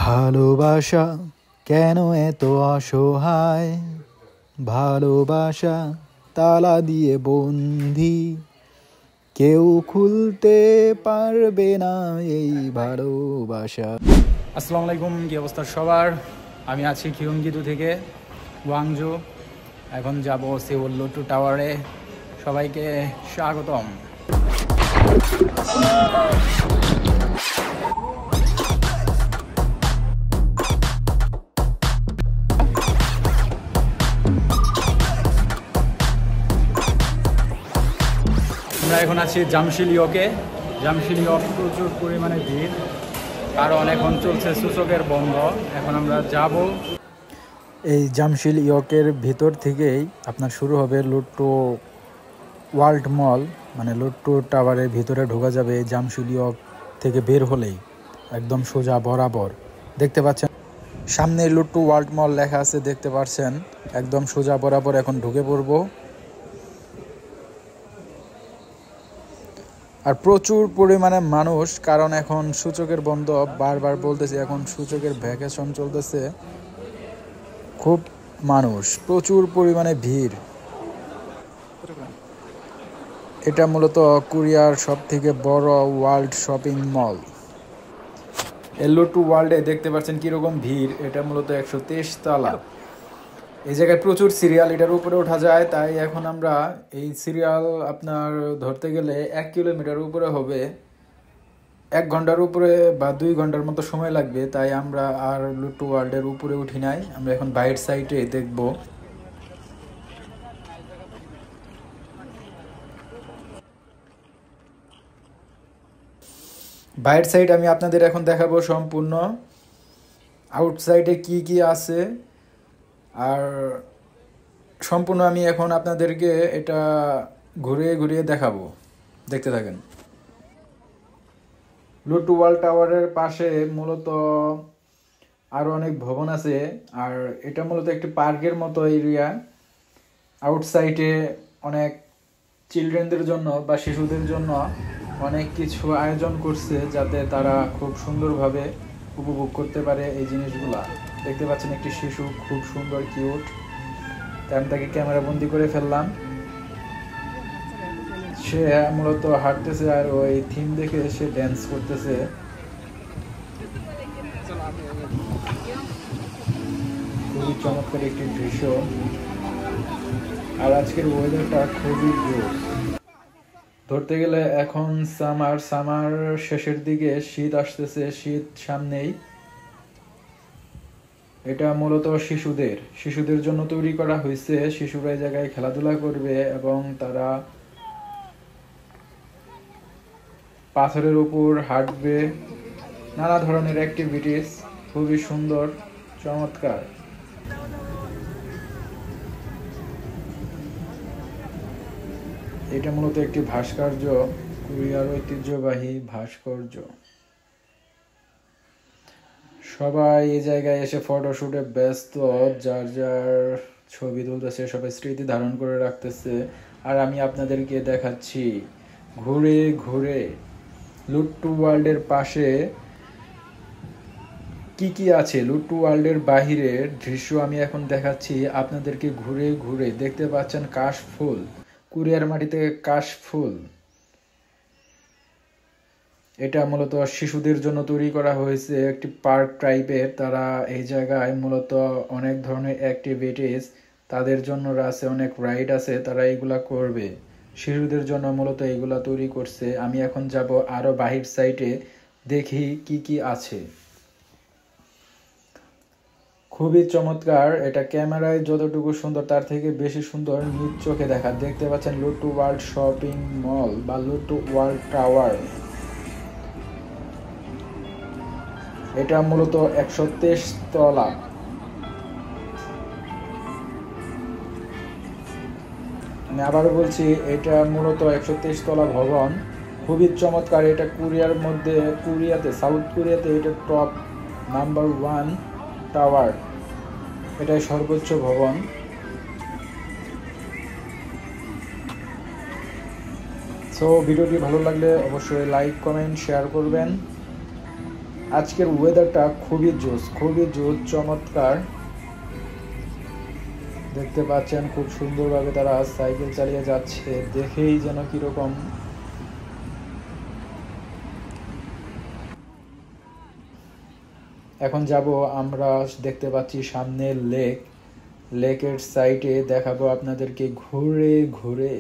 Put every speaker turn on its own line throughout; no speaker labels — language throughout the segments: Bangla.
ভালোবাসা কেন এত অসহায়, ভালোবাসা তালা দিয়ে বন্দি, কেউ খুলতে পারবে না এই ভালোবাসা। আসসালামু আলাইকুম, কি অবস্থা সবার? আমি আছি কিয়ংগিদু থেকে ওয়াংজু। এখন যাব সেউল লোটু টাওয়ারে। সবাইকে স্বাগতম। আমরা এখন আছি জামশিলিওকে। জামশিলিও প্রচুর পরিমাণে ভিড়, কারণ এখন চলছে সূচকের বন্ধ। এখন আমরা যাব এই জামশিলিওকের ভিতর থেকেই আপনার শুরু হবে লুট্টো ওয়ার্ল্ড মল, মানে লুট্টো টাওয়ারের ভিতরে ঢোকা যাবে এই জামশিলিওক থেকে বের হলেই একদম সোজা বরাবর। দেখতে পাচ্ছেন সামনে লুট্টো ওয়ার্ল্ড মল লেখা আছে, দেখতে পাচ্ছেন একদম সোজা বরাবর এখন ঢুকে পড়বো। আর প্রচুর পরিমাণে মানুষ, কারণ এখন সূচকের বন্ধ। বারবার বলতেছি, এখন সূচকের ভ্যাকেশন চলতেছে। খুব মানুষ, প্রচুর পরিমাণে ভিড়। এটা মূলত কোরিয়ার সব থেকে বড় ওয়ার্ল্ড শপিং মল। লুট্টো ওয়ার্ল্ডে দেখতে পাচ্ছেন কিরকম ভিড়। এটা মূলত 123 তলা। এই জায়গায় প্রচুর সিরিয়াল, এটার উপরে ওঠা যায়। তাই এখন আমরা এই সিরিয়াল আপনার ধরতে গেলে 1 কিলোমিটার উপরে হবে, 1 ঘন্টার উপরে বা 2 ঘন্টার মতো সময় লাগবে। তাই আমরা আর লুট্টো ওয়ার্ল্ডের উপরে উঠি নাই, আমরা এখন বাইরের সাইডে দেখব। বাইরের সাইড আমি আপনাদের এখন দেখাবো সম্পূর্ণ আউটসাইডে কি কি আছে, আর সম্পূর্ণ আমি এখন আপনাদেরকে এটা ঘুরিয়ে ঘুরিয়ে দেখাবো। দেখতে থাকেন। লুট্টো ওয়ার্ল্ড টাওয়ারের পাশে মূলত আরও অনেক ভবন আছে, আর এটা মূলত একটি পার্কের মতো এরিয়া। আউটসাইডে অনেক চিলড্রেনদের জন্য বা শিশুদের জন্য অনেক কিছু আয়োজন করছে, যাতে তারা খুব সুন্দরভাবে উপভোগ করতে পারে এই জিনিসগুলা। দেখতে পাচ্ছেন একটি শিশু খুব সুন্দর কিউট, তাই আমি তাকে ক্যামেরা বন্দি করে ফেললাম। সে মূলত হাঁটতেছে আর ওই থিম দেখে সে ড্যান্স করতেছে। খুবই চমৎকার একটি দৃশ্য, আর আজকের ওয়েদারটা খুবই জোর। ধরতে গেলে এখন সামার শেষের দিকে, শীত আসতেছে, শীত সামনেই। এটা মূলত শিশুদের জন্য তৈরি করা হয়েছে। শিশুরা এই জায়গায় খেলাধুলা করবে এবং তারা পাথরের উপর হাঁটবে, নানা ধরনের অ্যাক্টিভিটিস। খুবই সুন্দর, চমৎকার। এটা মূলত একটি ভাস্কর্য, কোরিয়ার ঐতিহ্যবাহী ভাস্কর্য। সবাই এই জায়গায় এসে ফটোশুটে ব্যস্ত, যার যার ছবি তুলতেছে, সবাই স্মৃতি ধারণ করে রাখতেছে। আর আমি আপনাদেরকে দেখাচ্ছি ঘুরে ঘুরে লুট্টো ওয়ার্ল্ডের পাশে কি কি আছে। লুট্টো ওয়ার্ল্ডের বাহিরের দৃশ্য আমি এখন দেখাচ্ছি আপনাদেরকে ঘুরে ঘুরে। দেখতে পাচ্ছেন কাশফুল, কোরিয়ার মাটিতে কাশফুল। এটা মূলত শিশুদের জন্য তৈরি করা হয়েছে, একটি পার্ক টাইপের। তারা এই জায়গায় মূলত অনেক ধরনের অ্যাক্টিভিটিস তাদের জন্য আছে, অনেক রাইড আছে, তারা এইগুলা করবে। শিশুদের জন্য মূলত এইগুলা তৈরি করছে। আমি এখন যাব আরো বাহির সাইডে, দেখি কি কি আছে। খুবই চমৎকার। এটা ক্যামেরায় যতটুকু সুন্দর, তার থেকে বেশি সুন্দর নিজ চোখে দেখা। দেখতে পাচ্ছেন লুট্টো ওয়ার্ল্ড শপিং মল বা লুট্টো ওয়ার্ল্ড টাওয়ার। এটা মূলত 123 তলা। আমি আবারও বলছি, এটা মূলত 123 তলা ভবন। খুবই চমৎকার। এটা কোরিয়াতে, সাউথ কোরিয়াতে এটা টপ নাম্বার 1 টাওয়ার। এটাই সর্বোচ্চ ভবন। সো ভিডিওটি ভালো লাগলে অবশ্যই লাইক, কমেন্ট, শেয়ার করবেন। আজকের ওয়েদারটা খুবই জোস চমৎকার। দেখতে পাচ্ছেন খুব সুন্দরভাবে তারা সাইকেল চালিয়ে যাচ্ছে, দেখেই যেন কিরকম। এখন যাব আমরা, দেখতে পাচ্ছি সামনে লেকের সাইডে দেখাবো আপনাদেরকে ঘুরে ঘুরে।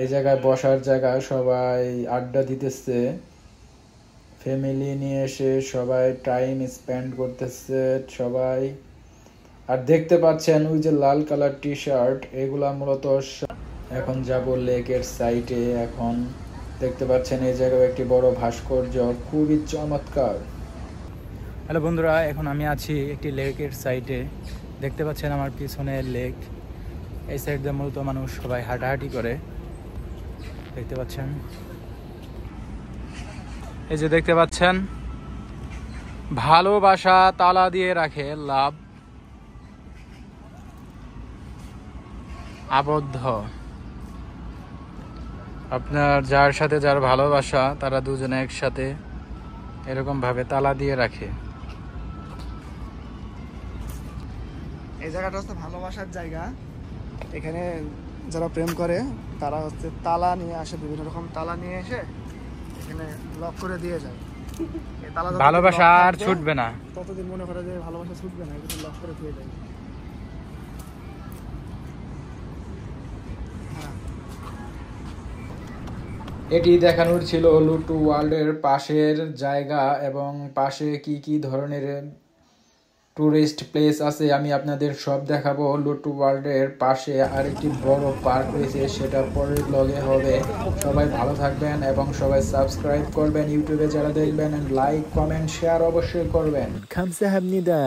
এই জায়গায় বসার জায়গা, সবাই আড্ডা দিতেছে, ফ্যামিলি নিয়ে এসে সবাই টাইম স্পেন্ড করতেছে সবাই। আর দেখতে পাচ্ছেন ওই যে লাল কালার টি শার্ট, এগুলা মূলত। এখন যাব লেকের সাইডে। এখন দেখতে পাচ্ছেন এই জায়গায় একটি বড় ভাস্কর্য, খুবই চমৎকার। হ্যালো বন্ধুরা, এখন আমি আছি একটি লেকের সাইডে। দেখতে পাচ্ছেন আমার পিছনে লেক। এই সাইড দিয়ে মূলত মানুষ সবাই হাঁটাহাঁটি করে, দেখতে পাচ্ছেন। এই যে দেখতে পাচ্ছেন, ভালোবাসা তালা দিয়ে রাখে, লাভ আবদ্ধ। আপনার যার সাথে যার ভালোবাসা, তারা দুজনে একসাথে এরকম ভাবে তালা দিয়ে রাখে।
এই জায়গাটা হচ্ছে ভালোবাসার জায়গা। এখানে যারা প্রেম করে তারা হচ্ছে তালা নিয়ে আসে, বিভিন্ন রকম তালা নিয়ে এসে এখানে লক করে দিয়ে যায়। এই তালা
ভালোবাসা আর ছুটবে না,
ততদিন মনে করে যে ভালোবাসা ছুটবে না, এখানে লক করে দিয়ে যায়।
এটি দেখানোর ছিল লুটু ওয়ার্ল্ডের পাশের জায়গা এবং পাশে কি কি ধরনের টুরিস্ট প্লেস আছে আমি আপনাদের সব দেখাবো। লুটু ওয়ার্ল্ডের পাশে আরেকটি বড় পার্ক রয়েছে, সেটা পরের ব্লগে হবে। সবাই ভালো থাকবেন এবং সবাই সাবস্ক্রাইব করবেন ইউটিউবে যারা দেখবেন, লাইক কমেন্ট শেয়ার অবশ্যই করবেন।
감사합니다.